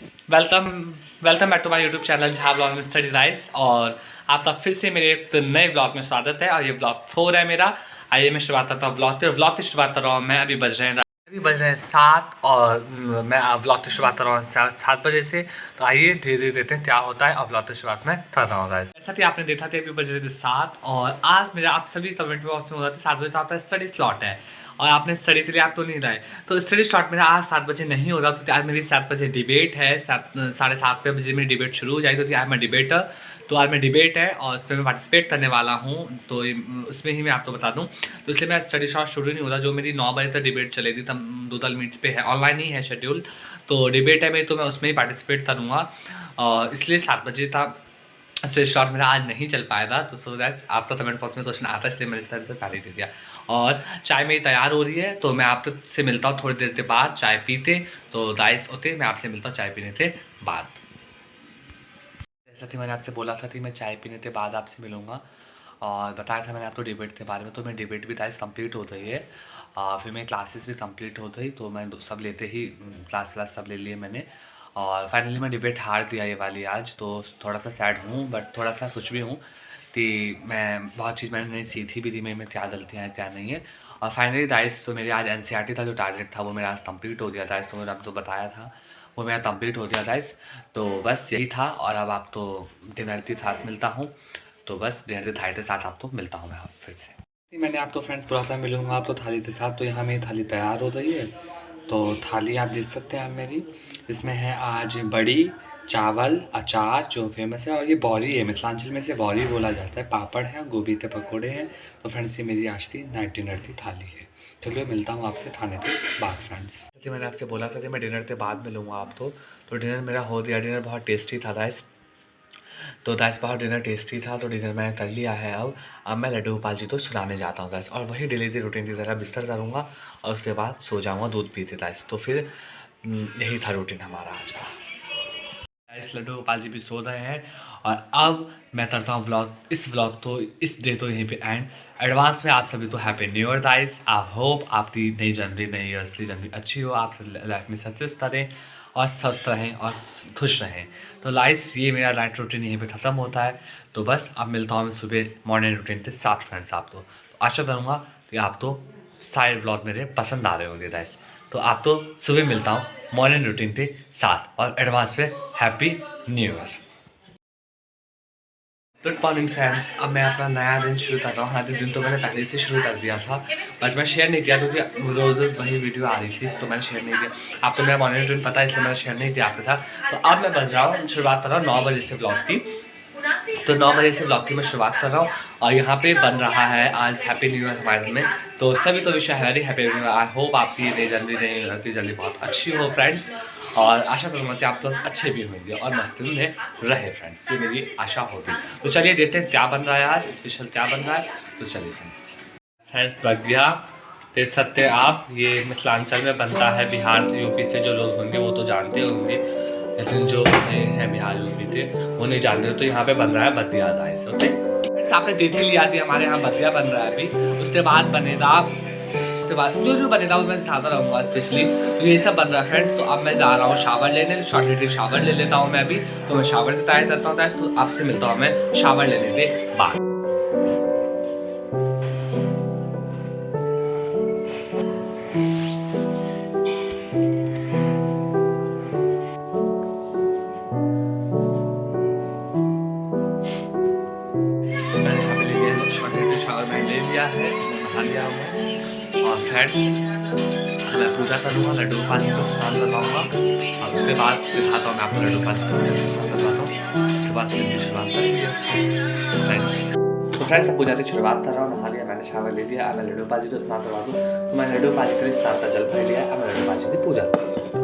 Welcome welcome back to my YouTube channel जहाँ blog में study rice. और आपका फिर से मेरे एक नए ब्लॉग में स्वागत है। और ये ब्लॉग 4 है मेरा। आइए मैं शुरुआत करता हूँ ब्लॉग की शुरुआत कर रहा हूँ मैं। अभी बज रहे हैं 7 और मैं ब्लॉग की शुरुआत कर रहा हूँ 7 बजे से। तो आइए धीरे धीरे देखते हैं क्या होता है और ब्लॉग की शुरुआत में कर रहा हूँ। जैसा कि आपने देखा था अभी बज रहे थे 7 और आज मेरा आप सभी कमेंट में ऑप्शन हो रहा था 7 बजे तो आपका स्टडी स्लॉट है और आपने स्टडी के लिए आप तो नहीं रहे। तो स्टडी स्लॉट मेरा आज 7 बजे नहीं हो रहा। तो आज मेरी 7 बजे डिबेट है। 7:30 बजे मेरी डिबेट शुरू हो जाएगी। तो आज मैं डिबेटर तो आज मैं डिबेट है और उसमें मैं पार्टिसिपेट करने वाला हूँ। तो उसमें ही मैं आपको बता दूँ। तो इसलिए मेरा स्टडी स्लॉट शुरू नहीं हो रहा। जो मेरी 9 बजे से डिबेट चलेगी तब 2 मीट्स पे है, ऑनलाइन ही है शेड्यूल। तो डिबेट है मेरी तो मैं उसमें ही पार्टिसिपेट करूँगा और इसलिए 7 बजे तक स्टडी स्लॉट मेरा आज नहीं चल पाएगा। तो सो दैट आपका कमेंट बॉक्स में क्वेश्चन आता है इसलिए मैंने इस तरह से पहले दे दिया। और चाय मेरी तैयार हो रही है तो मैं आपसे मिलता हूँ थोड़ी देर के बाद चाय पीते। तो राइस होते मैं आपसे मिलता हूँ चाय पीने के बाद। जैसा कि मैंने आपसे बोला था कि मैं चाय पीने के बाद आपसे मिलूँगा और बताया था मैंने आपको डिबेट के बारे में। तो मैं डिबेट भी राइस कंप्लीट हो गई है। फिर मेरी क्लासेस भी कंप्लीट हो गई तो मैं सब लेते ही क्लास सब ले लिए मैंने। और फाइनली मैं डिबेट हार दिया ये वाली आज। तो थोड़ा सा सैड हूँ बट थोड़ा सा कुछ भी हूँ कि मैं बहुत चीज़ मैंने नहीं सीखी भी थी मेरे में क्या गलतियाँ हैं क्या नहीं है। और फाइनली राइस तो मेरी आज एनसीईआरटी था जो टारगेट था वो मेरा आज कंप्लीट हो गया था। तो मैंने आपको बताया था वो मेरा कंप्लीट हो गया था तो बस यही था। और अब आप तो डिनर के साथ मिलता हूँ। तो बस डिनर के थाली के साथ आपको मिलता हूँ मैं फिर से। मैंने आप तो फ्रेंड्स बोला था मिलूँगा आप तो थाली के साथ। तो यहाँ मेरी थाली तैयार हो गई है। तो थाली आप देख सकते हैं आप मेरी। इसमें है आज बड़ी, चावल, अचार जो फेमस है और ये बौरी है, मिथिलांचल में से बौरी बोला जाता है, पापड़ है, गोभी के पकौड़े हैं। तो फ्रेंड्स ये मेरी आज की नाइट डिनर की थाली है। चलिए मिलता हूँ आपसे खाने के बाद फ्रेंड्स। जैसे मैंने आपसे बोला था कि मैं डिनर के बाद मिलूँगा आप तो डिनर मेरा हो गया। डिनर बहुत टेस्टी था गाइस। तो गाइस बहुत डिनर टेस्टी था तो डिनर मैंने कर लिया है। अब मैं लड्डू गोपाल जी तो सुलाने जाता हूँ गाइस और वही डेली की रूटीन की तरह बिस्तर करूँगा और उसके बाद सो जाऊँगा दूध पीते गाइस। तो फिर यही था रूटीन हमारा आज का। गाइस लड्डू गोपाल जी भी सो रहे हैं और अब मैं करता हूँ इस व्लॉग तो इस डे तो यहीं पे एंड। एडवांस में आप सभी तो happy new year guys. I hope आपकी नई जनवरी नई असली जनवरी अच्छी हो, आप लाइफ में सक्सेस करें और स्वस्थ रहें और खुश रहें। तो लाइस ये मेरा नाइट रूटीन यहीं पे ख़त्म होता है। तो बस अब मिलता हूँ मैं सुबह मॉर्निंग रूटीन के साथ फ्रेंड्स। आप तो आशा करूँगा कि आप तो सारे व्लॉग मेरे पसंद आ रहे होंगे गाइस। तो आप तो सुबह मिलता हूँ मॉर्निंग रूटीन के साथ और एडवांस पे happy new year. Good morning friends. अब मैं अपना नया दिन शुरू कर रहा हूँ। हालांकि दिन तो मैंने पहले से शुरू कर दिया था बट मैं शेयर नहीं किया क्योंकि रोज़ वही वीडियो आ रही थी तो मैंने शेयर नहीं किया। आप तो मेरा मॉर्निंग रूटीन पता है इसलिए मैंने शेयर नहीं किया आपके साथ। तो अब मैं बज रहा हूँ शुरुआत कर रहा हूँ 9 बजे से ब्लॉग की। तो 9 बजे से ब्लॉग की मैं शुरुआत कर रहा हूँ और यहाँ पे बन रहा है आज हैप्पी न्यू ईयर हमारे घर में। तो सभी तो विश है happy new year. I hope आपकी नई जनवरी बहुत अच्छी हो फ्रेंड्स और आशा करूँगा कि आप लोग अच्छे भी होंगे और मस्ती में रहे फ्रेंड्स। ये मेरी आशा होती। तो चलिए देखते हैं क्या बन रहा है आज स्पेशल क्या बन रहा है। तो चलिए फ्रेंड्स बन गया देख सकते हैं आप। ये मिथिलांचल में बनता है, बिहार यूपी से जो लोग होंगे वो तो जानते होंगे लेकिन जो नए हैं बिहार यूपी के वो नहीं जानते। तो यहाँ पे बन रहा है बतिया राइस। ओके फ्रेंड्स आपने देख ही लिया थी हमारे यहाँ बतिया बन रहा है अभी। उसके बाद बनेगा उसके बाद जो बनेगा वो मैं दिखाता रहूँगा स्पेशली। तो ये सब बन रहा है फ्रेंड्स। तो अब मैं जा रहा हूँ शावर लेने, शॉर्टली शावर ले लेता हूँ मैं अभी। तो मैं शावर से तैयार करता हूँ तो आपसे मिलता हूँ मैं शावर लेने के बाद। मैंने यहाँ पे ले लिया है शॉर्टली शावर मैंने ले लिया है, नहा लिया हूँ। और फ्रेंड्स मैं पूजा करूँगा, लड्डू गोपाल जी तो स्नान करवाऊँगा और उसके बाद दिखाता हूँ मैं आपको लड्डू गोपाल जी को कैसे स्नान करवाता हूँ। उसके बाद दिन की शुरुआत करेंगे फ्रेंड्स। तो फ्रेंड्स अब पूजा की शुरुआत कर रहा हूँ। नहा लिया मैंने, शावर ले लिया। अब मैं लड्डू गोपाल जी तो स्नान करवा दूँ। तो मैं लड्डू गोपाल जी के लिए स्नान का जल भर लिया। अब मैं लड्डू गोपाल जी की पूजा